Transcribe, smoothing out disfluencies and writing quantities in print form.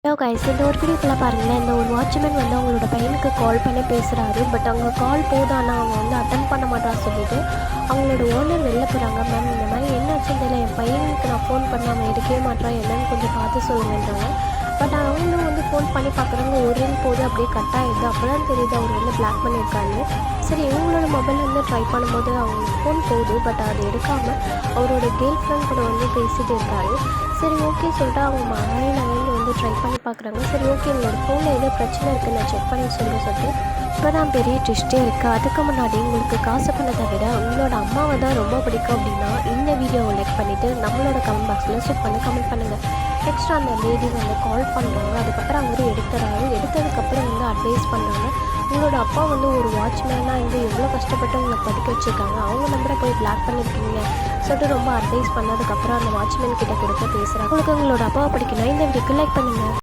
Hello guys, இந்த ஒரு video ஃபுல்லாக பாருங்களேன். இந்த ஒரு வாட்ச்மேன் வந்து அவங்களோட பையனுக்கு கால் பண்ணி பேசுகிறாரு. பட் அவங்க கால் போதானா அவங்க வந்து அட்டன் பண்ண மாட்டா சொல்லிட்டு அவங்களோட ஓனர் வெளில போகிறாங்க. மேம், இந்த மாதிரி என்னாச்சுன்னு தெரியல, என் பையனுக்கு நான் ஃபோன் பண்ண அவன் எடுக்கவே மாட்டான், என்னன்னு கொஞ்சம் பார்த்து சொல்லுங்கன்றாங்க. பட் அவங்களும் வந்து ஃபோன் பண்ணி பார்க்குறாங்க, ஒரு ரிங் போது அப்படியே கட் ஆகிடுது. அப்போ தான் தெரியுது அவர் வந்து பிளாக் பண்ணியிருக்காரு. சரி, இவங்களோட மொபைல் வந்து ட்ரை பண்ணும்போது அவங்க ஃபோன் போகுது. பட் அதை எடுக்காமல் அவரோட கேர்ள் ஃப்ரெண்ட் கூட வந்து பேசிகிட்டு இருக்காரு. சரி, ஓகே சொல்லிட்டு அவங்க நகர்ந்து வந்து ட்ரை பண்ணி பார்க்குறாங்க. சரி, ஓகே, உங்களோட ஃபோனில் ஏதோ பிரச்சனை இருக்குது, நான் செக் பண்ணி சொல்லிட்டு இப்போ தான் பெரிய ட்விஸ்ட்டே இருக்குது. அதுக்கு முன்னாடி உங்களுக்கு காசு பண்ணதை விட உங்களோட அம்மாவை தான் ரொம்ப பிடிக்கும் அப்படின்னா இந்த வீடியோவை லைக் பண்ணிவிட்டு நம்மளோட கமெண்ட் பாக்ஸில் சூப் பண்ணி கமெண்ட் பண்ணுங்கள். நெக்ஸ்ட் அந்த லேடி வந்து கால் பண்ணுறாங்க. அதுக்கப்புறம் அவரு எடுத்ததுக்கப்புறம் வந்து அட்வைஸ் பண்ணுறாங்க. உங்களோட அப்பா வந்து ஒரு வாட்ச்மேனாக இருந்து எவ்வளோ கஷ்டப்பட்டு உங்களை படிக்க வச்சுருக்காங்க, அவங்க நம்பரை போய் பிளாக் பண்ணியிருக்கீங்க சொல்லிட்டு ரொம்ப அட்வைஸ் பண்ணதுக்கப்புறம் அந்த வாட்ச்மேன் கிட்ட கொடுத்து பேசுகிறாங்க. உங்களுக்கு உங்களோட அப்பாவை பிடிக்கணும், இந்த வீடியோக்கு லைக் பண்ணுங்கள்.